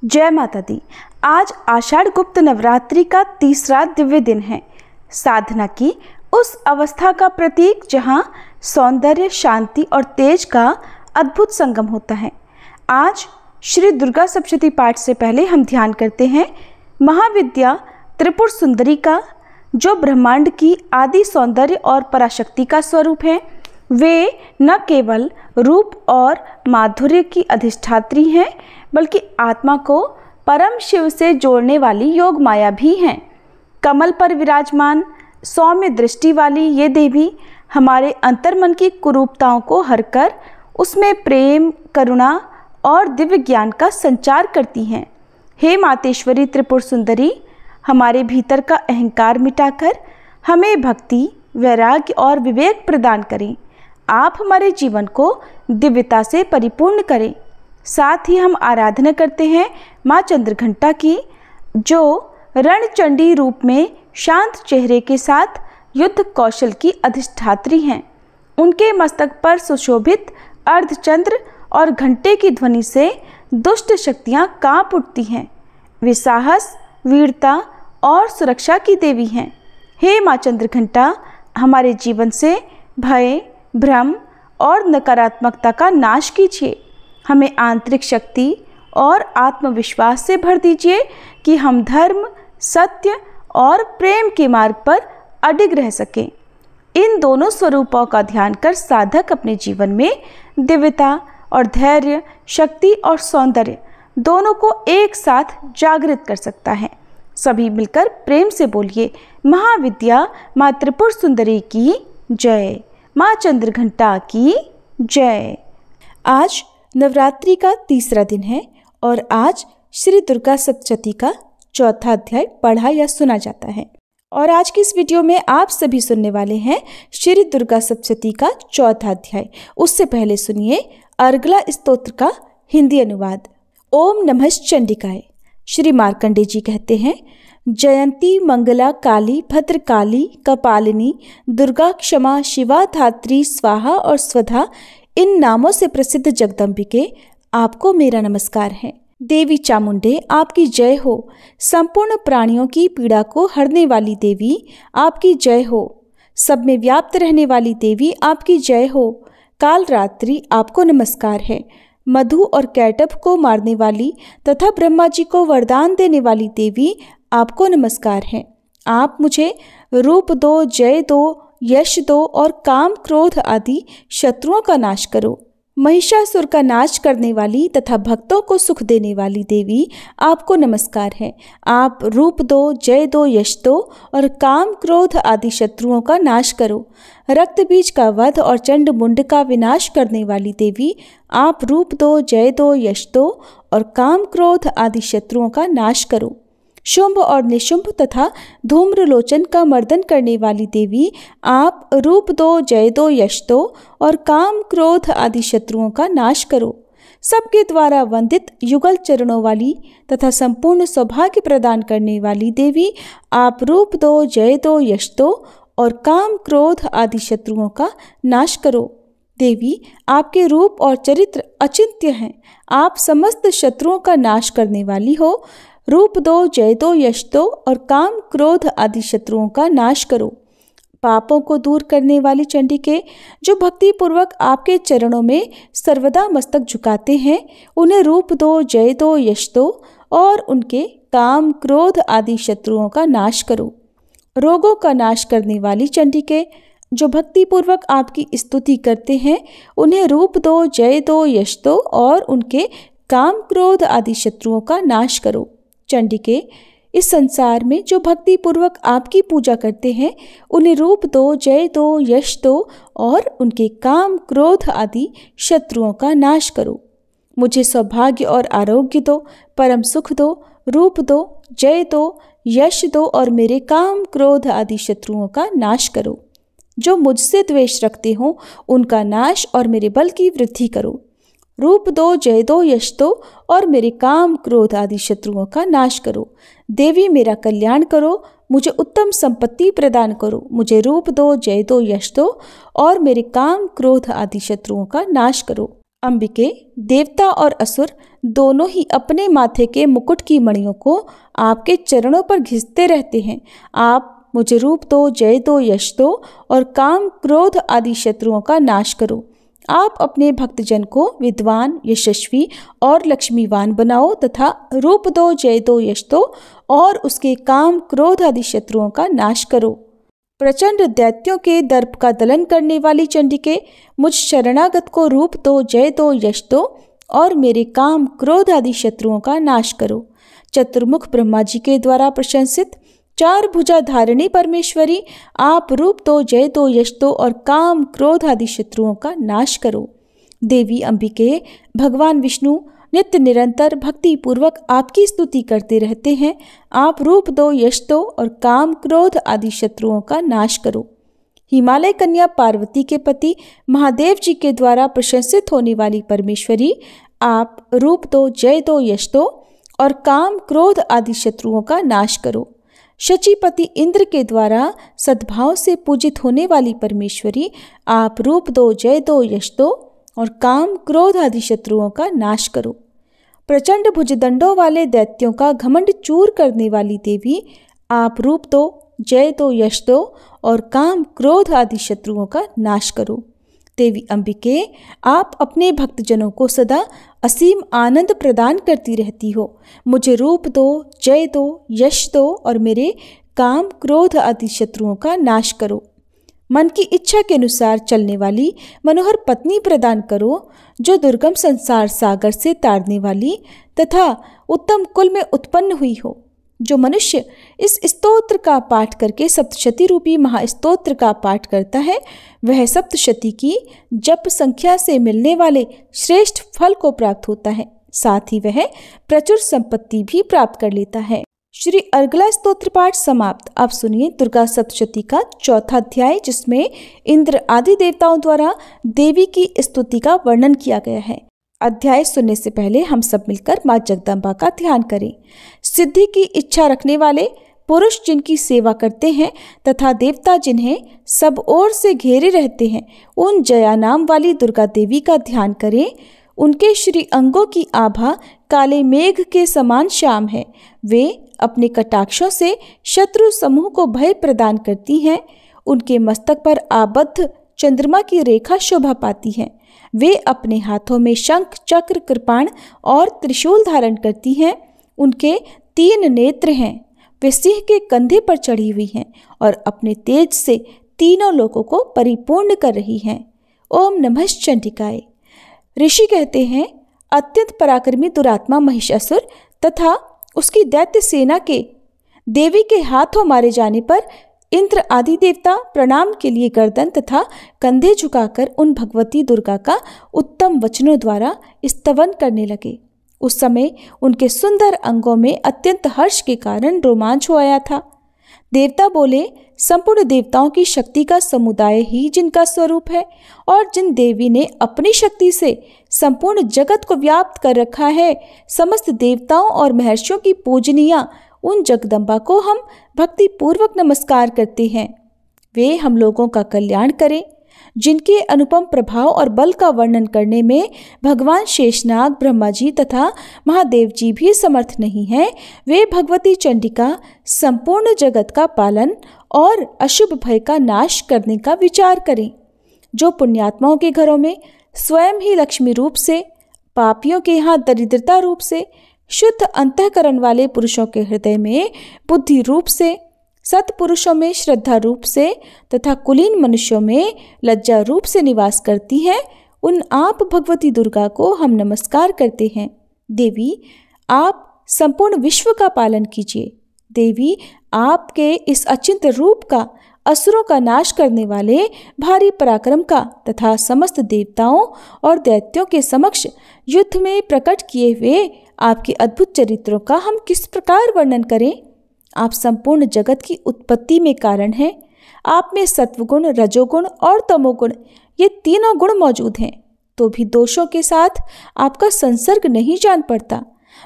जय माता दी। आज आषाढ़ गुप्त नवरात्रि का तीसरा दिव्य दिन है। साधना की उस अवस्था का प्रतीक जहाँ सौंदर्य, शांति और तेज का अद्भुत संगम होता है। आज श्री दुर्गा सप्तशती पाठ से पहले हम ध्यान करते हैं महाविद्या त्रिपुर सुंदरी का, जो ब्रह्मांड की आदि सौंदर्य और पराशक्ति का स्वरूप है। वे न केवल रूप और माधुर्य की अधिष्ठात्री हैं, बल्कि आत्मा को परम शिव से जोड़ने वाली योग माया भी हैं। कमल पर विराजमान सौम्य दृष्टि वाली ये देवी हमारे अंतर्मन की कुरूपताओं को हरकर उसमें प्रेम, करुणा और दिव्य ज्ञान का संचार करती हैं। हे मातेश्वरी त्रिपुर सुंदरी, हमारे भीतर का अहंकार मिटाकर हमें भक्ति, वैराग्य और विवेक प्रदान करें। आप हमारे जीवन को दिव्यता से परिपूर्ण करें। साथ ही हम आराधना करते हैं माँ चंद्रघंटा की, जो रणचंडी रूप में शांत चेहरे के साथ युद्ध कौशल की अधिष्ठात्री हैं। उनके मस्तक पर सुशोभित अर्धचंद्र और घंटे की ध्वनि से दुष्ट शक्तियाँ कांप उठती हैं। वे साहस, वीरता और सुरक्षा की देवी हैं। हे माँ चंद्रघंटा, हमारे जीवन से भय, भ्रम और नकारात्मकता का नाश कीजिए। हमें आंतरिक शक्ति और आत्मविश्वास से भर दीजिए कि हम धर्म, सत्य और प्रेम के मार्ग पर अडिग रह सकें। इन दोनों स्वरूपों का ध्यान कर साधक अपने जीवन में दिव्यता और धैर्य, शक्ति और सौंदर्य दोनों को एक साथ जागृत कर सकता है। सभी मिलकर प्रेम से बोलिए, महाविद्या माँ त्रिपुर सुंदरी की जय, माँ चंद्रघंटा की जय। आज नवरात्रि का तीसरा दिन है और आज श्री दुर्गा सप्तशती का चौथा अध्याय पढ़ा या सुना जाता है। और आज की इस वीडियो में आप सभी सुनने वाले हैं श्री दुर्गा सप्तशती का चौथा अध्याय। उससे पहले सुनिए अर्गला स्तोत्र का हिंदी अनुवाद। ओम नमः चंडिकाय। श्री मार्कंडेय जी कहते हैं, जयंती मंगला काली भद्रकाली कपालिनी दुर्गा क्षमा शिवा धात्री स्वाहा और स्वधा, इन नामों से प्रसिद्ध जगदम्बिके आपको मेरा नमस्कार है। देवी चामुंडे आपकी जय हो। संपूर्ण प्राणियों की पीड़ा को हरने वाली देवी आपकी जय हो। सब में व्याप्त रहने वाली देवी आपकी जय हो। काल रात्रि आपको नमस्कार है। मधु और कैटभ को मारने वाली तथा ब्रह्मा जी को वरदान देने वाली देवी आपको नमस्कार है। आप मुझे रूप दो, जय दो, यश दो और काम क्रोध आदि शत्रुओं का नाश करो। महिषासुर का नाश करने वाली तथा भक्तों को सुख देने वाली देवी आपको नमस्कार है। आप रूप दो, जय दो, यश दो और काम क्रोध आदि शत्रुओं का नाश करो। रक्त बीज का वध और चंड मुंड का विनाश करने वाली देवी आप रूप दो, जय दो, यश दो और काम क्रोध आदि शत्रुओं का नाश करो। शुंभ और निशुंभ तथा धूम्रलोचन का मर्दन करने वाली देवी आप रूप दो, जय दो, यश दो और काम क्रोध आदि शत्रुओं का नाश करो। सबके द्वारा वंदित युगल चरणों वाली तथा संपूर्ण सौभाग्य प्रदान करने वाली देवी आप रूप दो, जय दो, यश दो और काम क्रोध आदि शत्रुओं का नाश करो। देवी आपके रूप और चरित्र अचिंत्य हैं। आप समस्त शत्रुओं का नाश करने वाली हो। रूप दो, जय दो, यश दो और काम क्रोध आदि शत्रुओं का नाश करो। पापों को दूर करने वाली चंडिके, जो भक्ति पूर्वक आपके चरणों में सर्वदा मस्तक झुकाते हैं, उन्हें रूप दो, जय दो, यश दो और उनके काम क्रोध आदि शत्रुओं का नाश करो। रोगों का नाश करने वाली चंडिके, जो भक्ति पूर्वक आपकी स्तुति करते हैं, उन्हें रूप दो, जय दो, यश दो और उनके काम क्रोध आदि शत्रुओं का नाश करो। चंडिके, इस संसार में जो भक्ति पूर्वक आपकी पूजा करते हैं, उन्हें रूप दो, जय दो, यश दो और उनके काम क्रोध आदि शत्रुओं का नाश करो। मुझे सौभाग्य और आरोग्य दो, परम सुख दो। रूप दो, जय दो, यश दो और मेरे काम क्रोध आदि शत्रुओं का नाश करो। जो मुझसे द्वेष रखते हो, उनका नाश और मेरे बल की वृद्धि करो। रूप दो, जय दो, यश दो और मेरे काम क्रोध आदि शत्रुओं का नाश करो। देवी मेरा कल्याण करो, मुझे उत्तम संपत्ति प्रदान करो। मुझे रूप दो, जय दो, यश दो और मेरे काम क्रोध आदि शत्रुओं का नाश करो। अंबिके, देवता और असुर दोनों ही अपने माथे के मुकुट की मणियों को आपके चरणों पर घिसते रहते हैं। आप मुझे रूप दो, जय दो, यश दो और काम, क्रोध आदि शत्रुओं का नाश करो। आप अपने भक्तजन को विद्वान, यशस्वी और लक्ष्मीवान बनाओ तथा रूप दो, जय दो, यश दो और उसके काम, क्रोध आदि शत्रुओं का नाश करो। प्रचंड दैत्यों के दर्प का दलन करने वाली चंडिके, मुझ शरणागत को रूप दो, जय दो, यश दो और मेरे काम, क्रोध आदि शत्रुओं का नाश करो। चतुर्मुख ब्रह्मा जी के द्वारा प्रशंसित चार भुजा धारिणी परमेश्वरी, आप रूप दो, जय दो, यश दो और काम, क्रोध आदि शत्रुओं का नाश करो। देवी अंबिके, भगवान विष्णु नित्य निरंतर भक्ति पूर्वक आपकी स्तुति करते रहते हैं। आप रूप दो, यश दो और काम, क्रोध आदि शत्रुओं का नाश करो। हिमालय कन्या पार्वती के पति महादेव जी के द्वारा प्रशंसित होने वाली परमेश्वरी, आप रूप दो, जय दो, यश दो और काम, क्रोध आदि शत्रुओं का नाश करो। शचीपति इंद्र के द्वारा सद्भाव से पूजित होने वाली परमेश्वरी, आप रूप दो, जय दो, यश दो और काम, क्रोध आदि शत्रुओं का नाश करो। प्रचंड भुजदंडों वाले दैत्यों का घमंड चूर करने वाली देवी, आप रूप दो, जय दो, यश दो और काम, क्रोध आदि शत्रुओं का नाश करो। देवी अंबिके, आप अपने भक्तजनों को सदा असीम आनंद प्रदान करती रहती हो। मुझे रूप दो, जय दो, यश दो और मेरे काम, क्रोध आदि शत्रुओं का नाश करो। मन की इच्छा के अनुसार चलने वाली मनोहर पत्नी प्रदान करो, जो दुर्गम संसार सागर से तारने वाली तथा उत्तम कुल में उत्पन्न हुई हो। जो मनुष्य इस स्तोत्र का पाठ करके सप्तशती रूपी महास्तोत्र का पाठ करता है, वह सप्तशती की जप संख्या से मिलने वाले श्रेष्ठ फल को प्राप्त होता है। साथ ही वह प्रचुर संपत्ति भी प्राप्त कर लेता है। श्री अर्गला स्तोत्र पाठ समाप्त। अब सुनिए दुर्गा सप्तशती का चौथा अध्याय, जिसमें इंद्र आदि देवताओं द्वारा देवी की स्तुति का वर्णन किया गया है। अध्याय सुनने से पहले हम सब मिलकर माँ जगदम्बा का ध्यान करें। सिद्धि की इच्छा रखने वाले पुरुष जिनकी सेवा करते हैं तथा देवता जिन्हें सब ओर से घेरे रहते हैं, उन जया नाम वाली दुर्गा देवी का ध्यान करें। उनके श्री अंगों की आभा काले मेघ के समान श्याम है। वे अपने कटाक्षों से शत्रु समूह को भय प्रदान करती हैं। उनके मस्तक पर आबद्ध चंद्रमा की रेखा शोभा पाती है। वे अपने हाथों में शंख, चक्र, कृपाण और त्रिशूल धारण करती हैं। उनके 3 नेत्र हैं। वे सिंह के कंधे पर चढ़ी हुई हैं और अपने तेज से तीनों लोकों को परिपूर्ण कर रही हैं। ओम नमः चंडिकाय। ऋषि कहते हैं, अत्यंत पराक्रमी दुरात्मा महिषासुर तथा उसकी दैत्य सेना के देवी के हाथों मारे जाने पर इंद्र आदि देवता प्रणाम के लिए गर्दन तथा कंधे झुकाकर उन भगवती दुर्गा का उत्तम वचनों द्वारा स्तवन करने लगे। उस समय उनके सुंदर अंगों में अत्यंत हर्ष के कारण रोमांच हो आया था। देवता बोले, संपूर्ण देवताओं की शक्ति का समुदाय ही जिनका स्वरूप है और जिन देवी ने अपनी शक्ति से संपूर्ण जगत को व्याप्त कर रखा है, समस्त देवताओं और महर्षियों की पूजनीया उन जगदम्बा को हम भक्ति पूर्वक नमस्कार करते हैं। वे हम लोगों का कल्याण करें। जिनके अनुपम प्रभाव और बल का वर्णन करने में भगवान शेषनाग, ब्रह्मा जी तथा महादेव जी भी समर्थ नहीं हैं, वे भगवती चंडिका संपूर्ण जगत का पालन और अशुभ भय का नाश करने का विचार करें। जो पुण्यात्माओं के घरों में स्वयं ही लक्ष्मी रूप से, पापियों के यहाँ दरिद्रता रूप से, शुद्ध अंतःकरण वाले पुरुषों के हृदय में बुद्धि रूप से, सत्पुरुषों में श्रद्धा रूप से तथा कुलीन मनुष्यों में लज्जा रूप से निवास करती हैं, उन आप भगवती दुर्गा को हम नमस्कार करते हैं। देवी, आप संपूर्ण विश्व का पालन कीजिए। देवी, आपके इस अचिंत्य रूप का, असुरों का नाश करने वाले भारी पराक्रम का तथा समस्त देवताओं और दैत्यों के समक्ष युद्ध में प्रकट किए हुए आपके अद्भुत चरित्रों का हम किस प्रकार वर्णन करें। आप संपूर्ण जगत की उत्पत्ति में कारण हैं। आप में सत्वगुण, रजोगुण और तमोगुण, ये तीनों गुण मौजूद हैं, तो भी दोषों के साथ आपका संसर्ग नहीं जान पड़ता।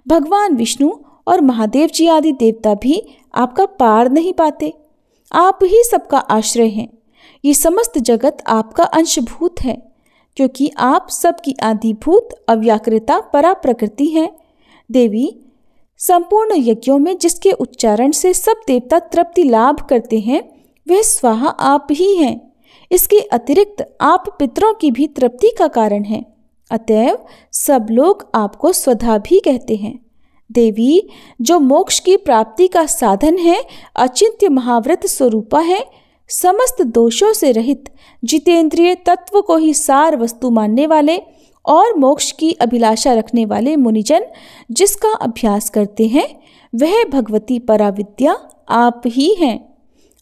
भगवान विष्णु और महादेव जी आदि देवता भी आपका पार नहीं पाते। आप ही सबका आश्रय हैं। ये समस्त जगत आपका अंशभूत है, क्योंकि आप सबकी आदिभूत अव्याकृता परा प्रकृति हैं। देवी, संपूर्ण यज्ञों में जिसके उच्चारण से सब देवता तृप्ति लाभ करते हैं वह स्वाहा आप ही हैं। इसके अतिरिक्त आप पितरों की भी तृप्ति का कारण हैं। अतएव सब लोग आपको स्वधा भी कहते हैं। देवी, जो मोक्ष की प्राप्ति का साधन है, अचिंत्य महाव्रत स्वरूपा है, समस्त दोषों से रहित, जितेंद्रिय तत्व को ही सार वस्तु मानने वाले और मोक्ष की अभिलाषा रखने वाले मुनिजन जिसका अभ्यास करते हैं, वह भगवती पराविद्या आप ही हैं।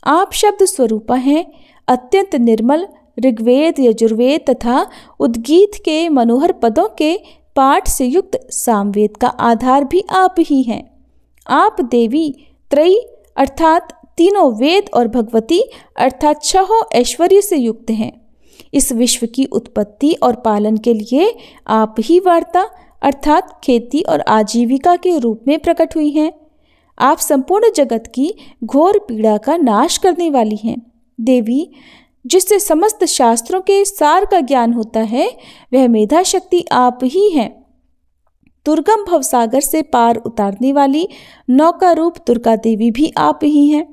आप शब्द स्वरूपा हैं, अत्यंत निर्मल ऋग्वेद, यजुर्वेद तथा उद्गीत के मनोहर पदों के पाठ से युक्त सामवेद का आधार भी आप ही हैं। आप देवी त्रयी अर्थात तीनों वेद और भगवती अर्थात छहों ऐश्वर्य से युक्त हैं। इस विश्व की उत्पत्ति और पालन के लिए आप ही वार्ता अर्थात खेती और आजीविका के रूप में प्रकट हुई हैं। आप संपूर्ण जगत की घोर पीड़ा का नाश करने वाली हैं। देवी, जिससे समस्त शास्त्रों के सार का ज्ञान होता है, वह मेधा शक्ति आप ही हैं। दुर्गम भवसागर से पार उतारने वाली नौका रूप दुर्गा देवी भी आप ही हैं।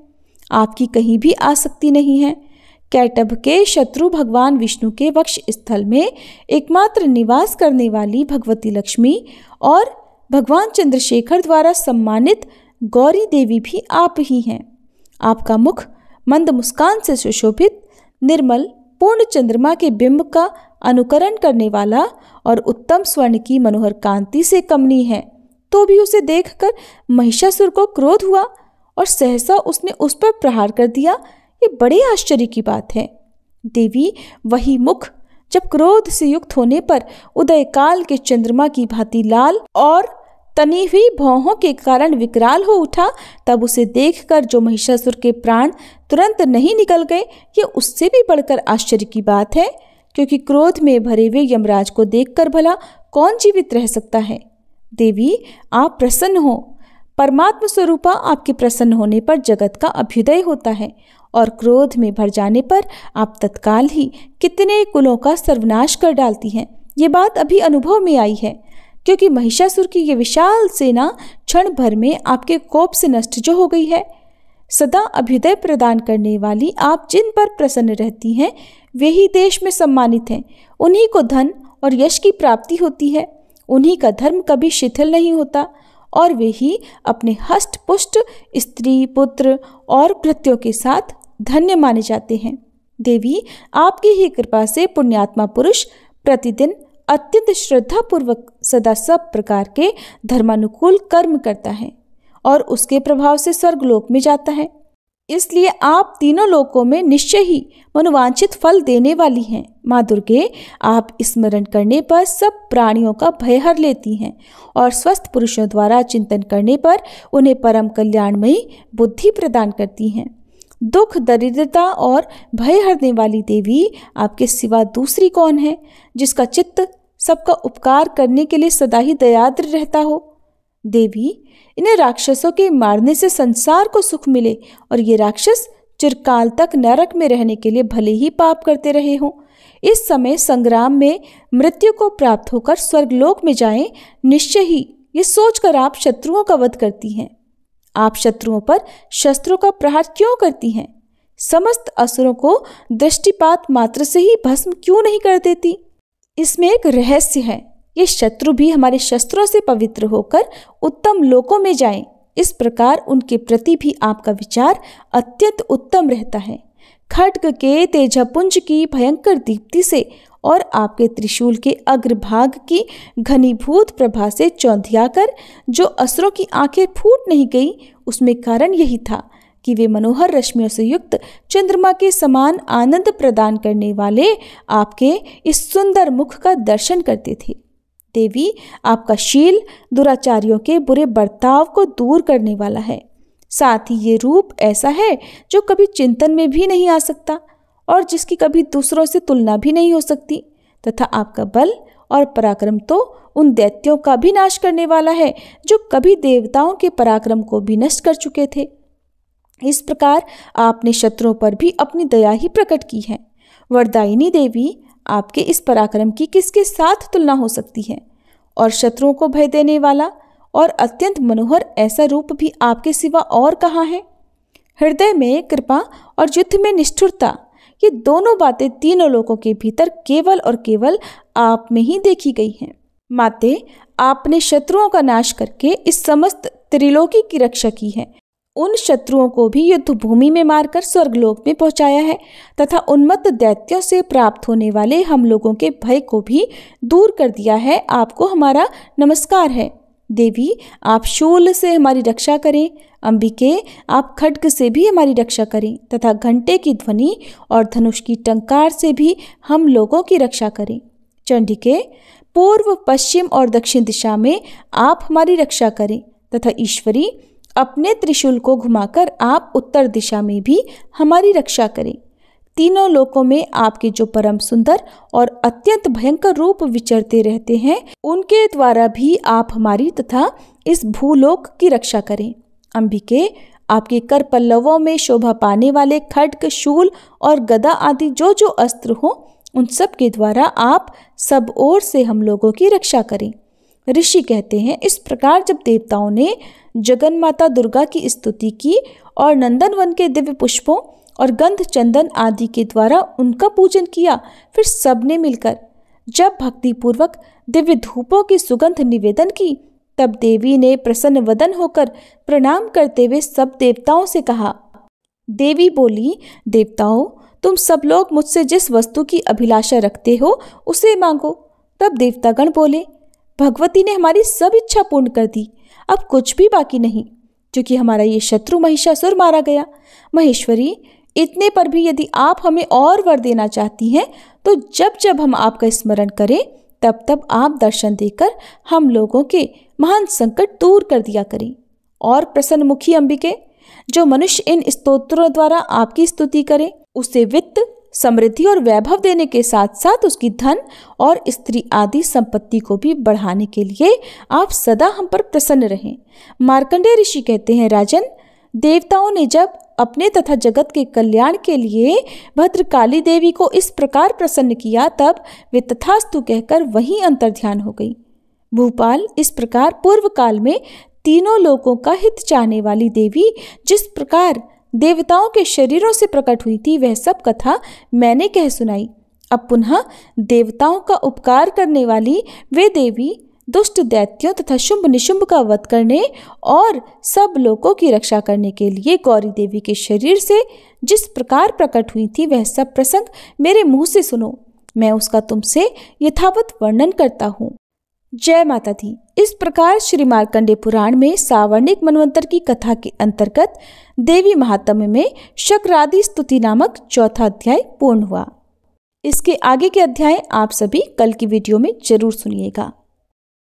आपकी कहीं भी आसक्ति नहीं है। कैटभ के शत्रु भगवान विष्णु के वक्ष स्थल में एकमात्र निवास करने वाली भगवती लक्ष्मी और भगवान चंद्रशेखर द्वारा सम्मानित गौरी देवी भी आप ही हैं। आपका मुख मंद मुस्कान से सुशोभित, निर्मल पूर्ण चंद्रमा के बिंब का अनुकरण करने वाला और उत्तम स्वर्ण की मनोहर कांति से कमनीय है। तो भी उसे देखकर महिषासुर को क्रोध हुआ और सहसा उसने उस पर प्रहार कर दिया। ये बड़े आश्चर्य की बात है। देवी, वही मुख जब क्रोध से युक्त होने पर उदय काल के चंद्रमा की भांति लाल और तनी हुई भौहों के कारण विकराल हो उठा, तब उसे देखकर जो महिषासुर के प्राण तुरंत नहीं निकल गए, ये उससे भी बढ़कर आश्चर्य की बात है, क्योंकि क्रोध में भरे हुए यमराज को देखकर भला कौन जीवित रह सकता है। देवी, आप प्रसन्न हो। परमात्म स्वरूपा आपके प्रसन्न होने पर जगत का अभ्युदय होता है और क्रोध में भर जाने पर आप तत्काल ही कितने कुलों का सर्वनाश कर डालती हैं। ये बात अभी अनुभव में आई है, क्योंकि महिषासुर की ये विशाल सेना क्षण भर में आपके कोप से नष्ट जो हो गई है। सदा अभ्युदय प्रदान करने वाली आप जिन पर प्रसन्न रहती हैं, वे ही देश में सम्मानित हैं। उन्हीं को धन और यश की प्राप्ति होती है। उन्हीं का धर्म कभी शिथिल नहीं होता और वे ही अपने हष्ट पुष्ट स्त्री पुत्र और भृत्यों के साथ धन्य माने जाते हैं। देवी, आपकी ही कृपा से पुण्यात्मा पुरुष प्रतिदिन अत्यंत श्रद्धापूर्वक सदा सब प्रकार के धर्मानुकूल कर्म करता है और उसके प्रभाव से स्वर्गलोक में जाता है। इसलिए आप तीनों लोकों में निश्चय ही मनोवांछित फल देने वाली हैं। माँ दुर्गे, आप स्मरण करने पर सब प्राणियों का भय हर लेती हैं और स्वस्थ पुरुषों द्वारा चिंतन करने पर उन्हें परम कल्याणमयी बुद्धि प्रदान करती हैं। दुख, दरिद्रता और भय हरने वाली देवी, आपके सिवा दूसरी कौन है जिसका चित्त सबका उपकार करने के लिए सदा ही दयाद्र रहता हो। देवी, इन्हें राक्षसों के मारने से संसार को सुख मिले और ये राक्षस चिरकाल तक नरक में रहने के लिए भले ही पाप करते रहे हों, इस समय संग्राम में मृत्यु को प्राप्त होकर स्वर्गलोक में जाएं, निश्चय ही ये सोचकर आप शत्रुओं का वध करती हैं। आप शत्रुओं पर शस्त्रों का प्रहार क्यों करती हैं? समस्त असुरों को दृष्टिपात मात्र से ही भस्म क्यों नहीं कर देती? इसमें एक रहस्य है। ये शत्रु भी हमारे शस्त्रों से पवित्र होकर उत्तम लोकों में जाएं, इस प्रकार उनके प्रति भी आपका विचार अत्यंत उत्तम रहता है। खड्ग के तेजपुंज की भयंकर दीप्ति से और आपके त्रिशूल के अग्रभाग की घनीभूत प्रभा से चौंधियाकर जो असुरों की आंखें फूट नहीं गई, उसमें कारण यही था कि वे मनोहर रश्मियों से युक्त चंद्रमा के समान आनंद प्रदान करने वाले आपके इस सुंदर मुख का दर्शन करते थे। देवी, आपका शील दुराचारियों के बुरे बर्ताव को दूर करने वाला है। साथ ही ये रूप ऐसा है जो कभी चिंतन में भी नहीं आ सकता और जिसकी कभी दूसरों से तुलना भी नहीं हो सकती, तथा आपका बल और पराक्रम तो उन दैत्यों का भी नाश करने वाला है जो कभी देवताओं के पराक्रम को भी नष्ट कर चुके थे। इस प्रकार आपने शत्रुओं पर भी अपनी दया ही प्रकट की है। वरदायिनी देवी, आपके इस पराक्रम की किसके साथ तुलना हो सकती है? और शत्रुओं को भय देने वाला और अत्यंत मनोहर ऐसा रूप भी आपके सिवा और कहाँ है? हृदय में कृपा और युद्ध में निष्ठुरता, ये दोनों बातें तीनों लोगों के भीतर केवल और केवल आप में ही देखी गई हैं। माते, आपने शत्रुओं का नाश करके इस समस्त त्रिलोकी की रक्षा की है। उन शत्रुओं को भी युद्ध भूमि में मारकर स्वर्गलोक में पहुंचाया है तथा उन्मत्त दैत्यों से प्राप्त होने वाले हम लोगों के भय को भी दूर कर दिया है। आपको हमारा नमस्कार है। देवी, आप शूल से हमारी रक्षा करें। अंबिके, आप खड्ग से भी हमारी रक्षा करें तथा घंटे की ध्वनि और धनुष की टंकार से भी हम लोगों की रक्षा करें। चंडिके, पूर्व, पश्चिम और दक्षिण दिशा में आप हमारी रक्षा करें तथा ईश्वरी, अपने त्रिशूल को घुमाकर आप उत्तर दिशा में भी हमारी रक्षा करें। तीनों लोकों में आपके जो परम सुंदर और अत्यंत भयंकर रूप विचरते रहते हैं, उनके द्वारा भी आप हमारी तथा इस भूलोक की रक्षा करें। अंबिके, आपके कर पल्लवों में शोभा पाने वाले खड्ग, शूल और गदा आदि जो जो अस्त्र हो, उन सब के द्वारा आप सब ओर से हम लोगों की रक्षा करें। ऋषि कहते हैं, इस प्रकार जब देवताओं ने जगन माता दुर्गा की स्तुति की और नंदनवन के दिव्य पुष्पों और गंध चंदन आदि के द्वारा उनका पूजन किया, फिर सबने मिलकर जब भक्तिपूर्वक दिव्य धूपों की सुगंध निवेदन की, तब देवी ने प्रसन्न वदन होकर प्रणाम करते हुए सब देवताओं से कहा। देवी बोली, देवताओं, तुम सब लोग मुझसे जिस वस्तु की अभिलाषा रखते हो उसे मांगो। तब देवतागण बोले, भगवती ने हमारी सब इच्छा पूर्ण कर दी, अब कुछ भी बाकी नहीं, क्योंकि हमारा ये शत्रु महिषासुर मारा गया। महेश्वरी, इतने पर भी यदि आप हमें और वर देना चाहती हैं, तो जब जब हम आपका स्मरण करें, तब तब आप दर्शन देकर हम लोगों के महान संकट दूर कर दिया करें। और प्रसन्न मुखी अंबिके, जो मनुष्य इन स्तोत्रों द्वारा आपकी स्तुति करे, उसे वित्त, समृद्धि और वैभव देने के साथ साथ उसकी धन और स्त्री आदि संपत्ति को भी बढ़ाने के लिए आप सदा हम पर प्रसन्न रहें। मार्कंडेय ऋषि कहते हैं, राजन, देवताओं ने जब अपने तथा जगत के कल्याण के लिए भद्रकाली देवी को इस प्रकार प्रसन्न किया, तब वे तथास्तु कहकर वहीं अंतर्ध्यान हो गई। भूपाल, इस प्रकार पूर्व काल में तीनों लोगों का हित चाहने वाली देवी जिस प्रकार देवताओं के शरीरों से प्रकट हुई थी, वह सब कथा मैंने कह सुनाई। अब पुनः देवताओं का उपकार करने वाली वे देवी दुष्ट दैत्यों तथा शुंभ निशुंभ का वध करने और सब लोगों की रक्षा करने के लिए गौरी देवी के शरीर से जिस प्रकार प्रकट हुई थी, वह सब प्रसंग मेरे मुंह से सुनो। मैं उसका तुमसे यथावत वर्णन करता हूँ। जय माता दी। इस प्रकार श्री मार्कंडेय पुराण में सावर्णिक मनवंतर की कथा के अंतर्गत देवी महात्म्य में शक्रादि स्तुति नामक चौथा अध्याय पूर्ण हुआ। इसके आगे के अध्याय आप सभी कल की वीडियो में जरूर सुनिएगा।